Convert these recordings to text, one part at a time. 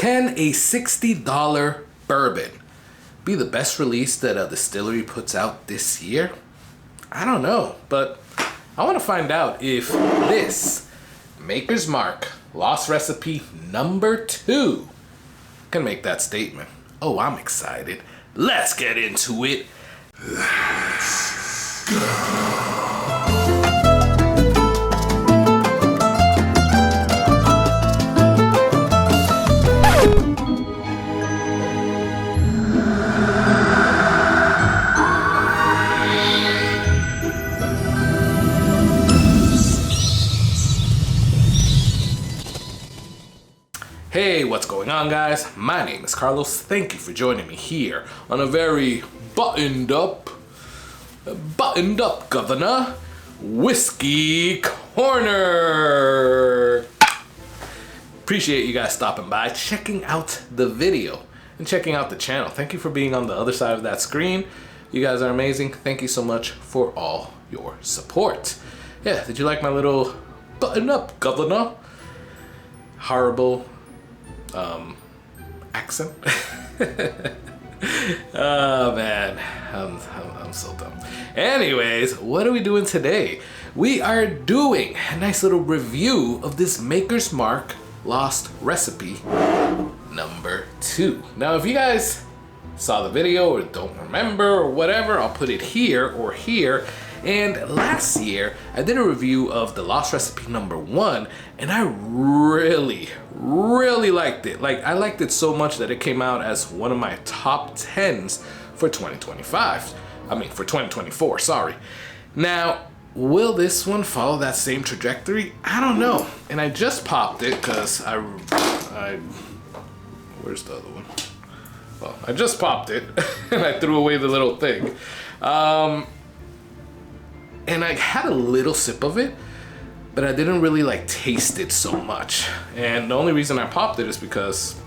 Can a $60 bourbon be the best release that a distillery puts out this year? I don't know, but I want to find out if this Maker's Mark Lost Recipe number 2 can make that statement. Oh, I'm excited. Let's get into it. Let's go. Hey, what's going on, guys? My name is Carlos. Thank you for joining me here on a very buttoned up governor whiskey corner. Appreciate you guys stopping by, checking out the video and checking out the channel. Thank you for being on the other side of that screen. You guys are amazing. Thank you so much for all your support. Yeah, did you like my little button up governor? Horrible accent. Oh man, I'm so dumb. Anyways, what are we doing today? We are doing a nice little review of this Maker's Mark Lost Recipe number 2. Now, if you guys saw the video or don't remember or whatever, I'll put it here or here. And last year, I did a review of the Lost Recipe number 1, and I really liked it. Like, I liked it so much that it came out as one of my top 10s for 2025. I mean, for 2024, sorry. Now, will this one follow that same trajectory? I don't know. And I just popped it because I where's the other one? Well, I just popped it and I threw away the little thing. And I had a little sip of it, but I didn't really like taste it so much. And the only reason I popped it is because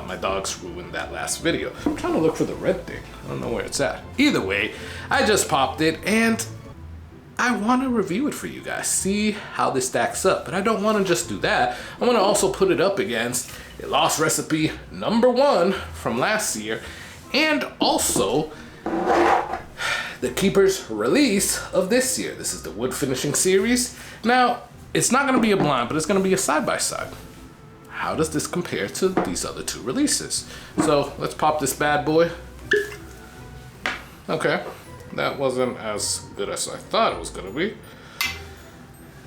my dogs ruined that last video. I'm trying to look for the red thing. I don't know where it's at. Either way, I just popped it and I want to review it for you guys, see how this stacks up. But I don't want to just do that. I want to also put it up against a Lost Recipe number 1 from last year, and also the Keeper's release of this year. This is the wood finishing series. Now, it's not going to be a blind, but it's going to be a side-by-side. How does this compare to these other 2 releases? So let's pop this bad boy. Okay, that wasn't as good as I thought it was going to be.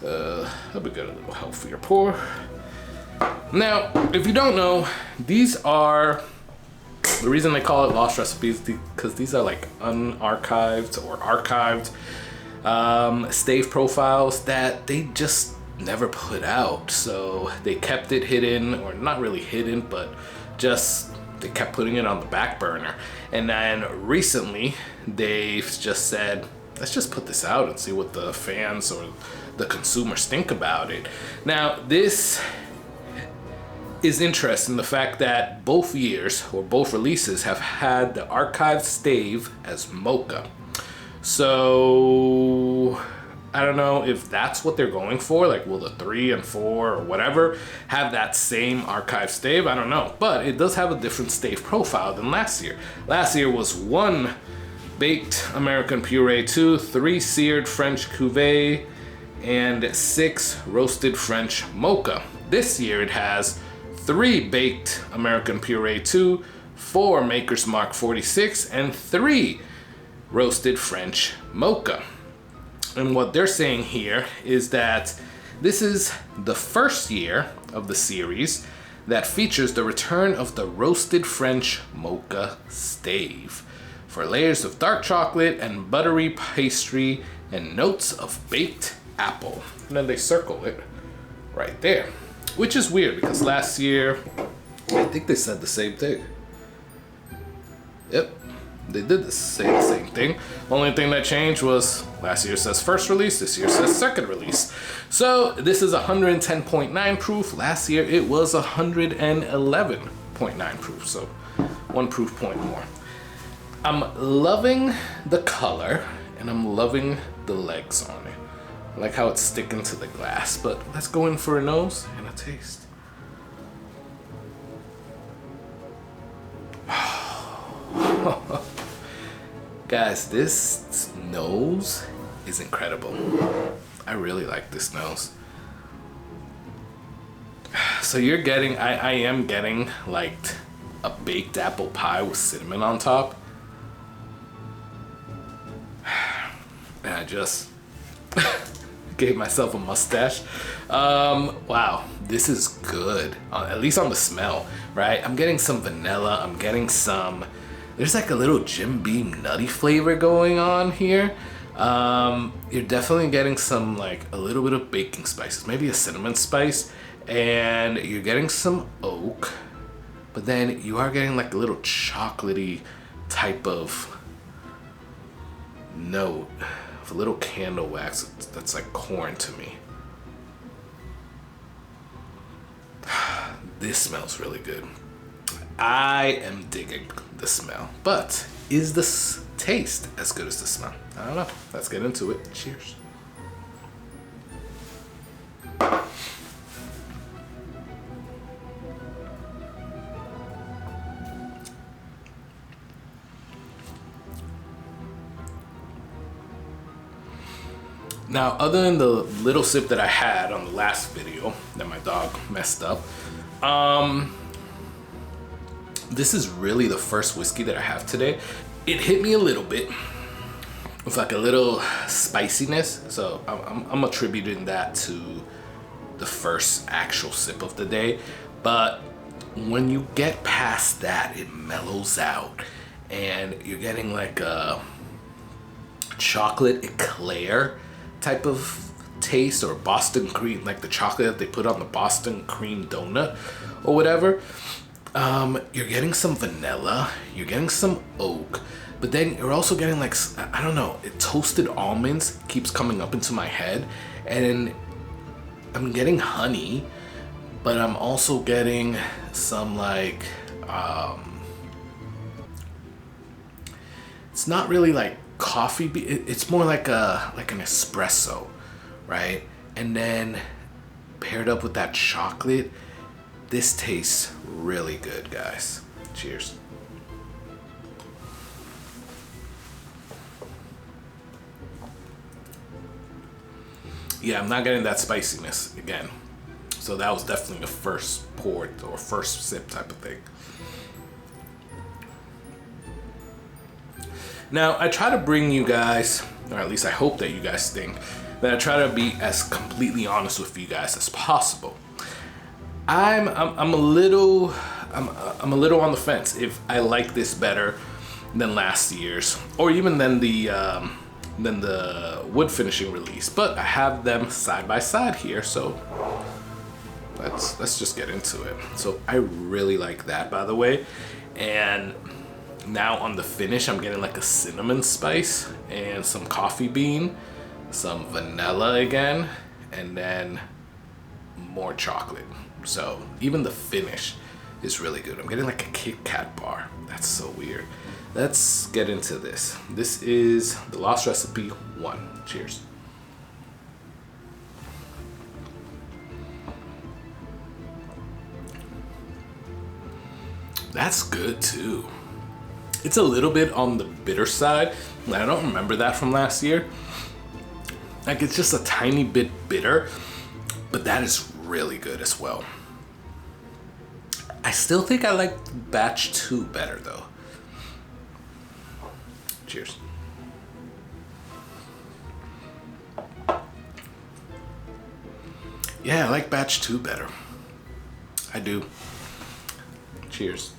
That'll be good, a little healthier pour. Now, if you don't know, these are, the reason they call it Lost Recipes because these are like unarchived or archived stave profiles that they just never put out. So they kept it hidden, or not really hidden, but just they kept putting it on the back burner. And then recently they've just said, let's just put this out and see what the fans or the consumers think about it. Now, this is interesting, the fact that both years or both releases have had the archived stave as mocha. So I don't know if that's what they're going for. Like, will the 3 and 4 or whatever have that same archived stave? I don't know, but it does have a different stave profile than last year. Last year was 1 baked American Puree 2, 3 seared French Cuvée, and 6 roasted French mocha. This year it has 3 baked American Puree 2, 4 Maker's Mark 46, and 3 roasted French mocha. And what they're saying here is that this is the first year of the series that features the return of the roasted French mocha stave for layers of dark chocolate and buttery pastry and notes of baked apple. And then they circle it right there. Which is weird because last year, I think they said the same thing. Yep, they did say the same thing. Only thing that changed was last year says first release, this year says second release. So this is 110.9 proof. Last year it was 111.9 proof, so 1 proof point more. I'm loving the color and I'm loving the legs on it. I like how it's sticking to the glass, but let's go in for a nose and a taste. Guys, this nose is incredible. I really like this nose. So you're getting, I am getting like a baked apple pie with cinnamon on top. And I just gave myself a mustache. Wow, this is good. At least on the smell, right? I'm getting some vanilla. I'm getting some, there's like a little Jim Beam nutty flavor going on here. You're definitely getting some like a little bit of baking spices, maybe a cinnamon spice, and you're getting some oak, but then you are getting like a little chocolatey type of note of a little candle wax that's like corn to me. This smells really good. I am digging the smell, but is this taste as good as the smell? I don't know. Let's get into it. Cheers. Now, other than the little sip that I had on the last video that my dog messed up, this is really the first whiskey that I have today. It hit me a little bit with like a little spiciness, so I'm attributing that to the first actual sip of the day. But when you get past that, it mellows out, and you're getting like a chocolate eclair type of taste, or Boston cream, like the chocolate that they put on the Boston cream donut or whatever. You're getting some vanilla, you're getting some oak, but then you're also getting like, I don't know, toasted almonds keeps coming up into my head, and I'm getting honey, but I'm also getting some like, it's not really like coffee, it's more like an espresso, right? And then paired up with that chocolate, this tastes really good, guys. Cheers. Yeah, I'm not getting that spiciness again. So that was definitely a first pour or first sip type of thing. Now, I try to bring you guys, or at least I hope that you guys think, that I try to be as completely honest with you guys as possible. I'm a little on the fence if I like this better than last year's, or even than the wood finishing release. But I have them side by side here, so let's just get into it. So I really like that, by the way, and now on the finish, I'm getting like a cinnamon spice and some coffee bean, some vanilla again, and then more chocolate. So even the finish is really good. I'm getting like a Kit Kat bar. That's so weird. Let's get into this. This is the Lost Recipe 1. Cheers. That's good too. It's a little bit on the bitter side. I don't remember that from last year. Like, it's just a tiny bit bitter, but that is really good as well. I still think I like batch 2 better though. Cheers. Yeah, I like batch 2 better. I do. Cheers.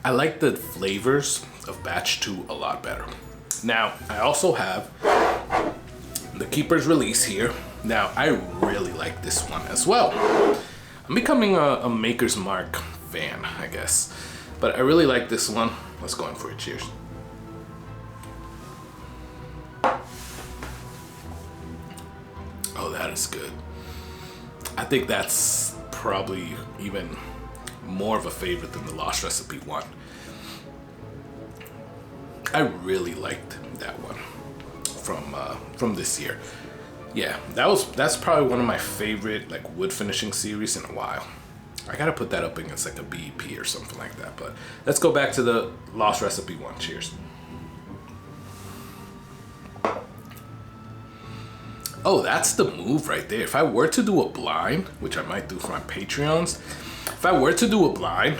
I like the flavors of batch 2 a lot better. Now, I also have the Keeper's Release here. Now, I really like this one as well. I'm becoming a Maker's Mark fan, I guess. But I really like this one. Let's go in for it. Cheers. Oh, that is good. I think that's probably even more of a favorite than the Lost Recipe 1. I really liked that one from this year. Yeah, that's probably one of my favorite like wood finishing series in a while. I gotta put that up against like a BEP or something like that. But let's go back to the Lost Recipe one. Cheers. Oh, that's the move right there. If I were to do a blind, which I might do for my Patreons, if I were to do a blind,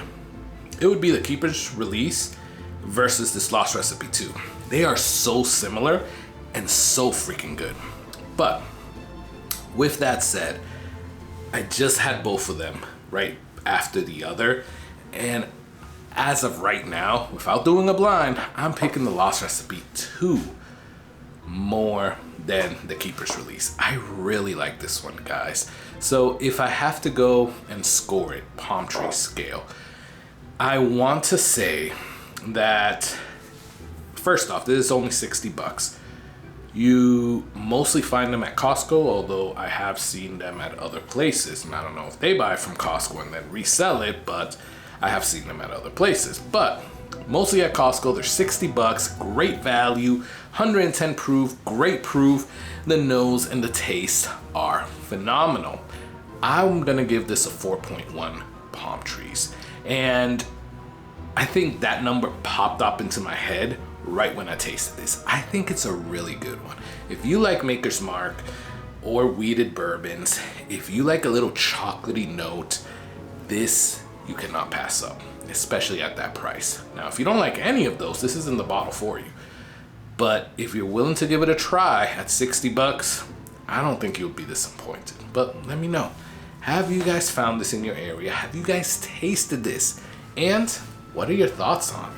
it would be the Keeper's Release versus this Lost Recipe 2. They are so similar and so freaking good. But with that said, I just had both of them right after the other. And as of right now, without doing a blind, I'm picking the Lost Recipe 2 more than the Keeper's Release. I really like this one, guys. So if I have to go and score it, palm tree scale, I want to say that, first off, this is only 60 bucks. You mostly find them at Costco, although I have seen them at other places. And I don't know if they buy from Costco and then resell it, but I have seen them at other places. But mostly at Costco, they're 60 bucks, great value, 110 proof, great proof. The nose and the taste are phenomenal. I'm gonna give this a 4.1 palm trees. And I think that number popped up into my head right when I tasted this. I think it's a really good one. If you like Maker's Mark or weeded bourbons, if you like a little chocolatey note, this you cannot pass up, especially at that price. Now, if you don't like any of those, this isn't the bottle for you. But if you're willing to give it a try at 60 bucks, I don't think you'll be disappointed. But let me know. Have you guys found this in your area? Have you guys tasted this? And what are your thoughts on it?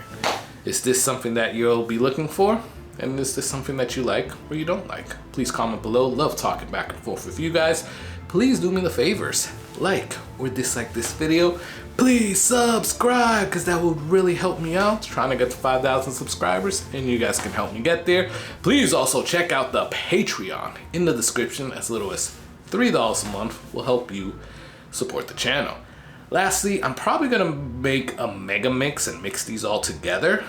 Is this something that you'll be looking for? And is this something that you like or you don't like? Please comment below. Love talking back and forth with you guys. Please do me the favors. Like or dislike this video. Please subscribe, because that would really help me out. Trying to get to 5,000 subscribers, and you guys can help me get there. Please also check out the Patreon in the description. As little as $3 a month will help you support the channel. Lastly, I'm probably gonna make a mega mix and mix these all together.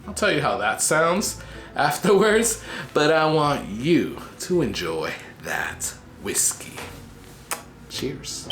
I'll tell you how that sounds afterwards, but I want you to enjoy that whiskey. Cheers.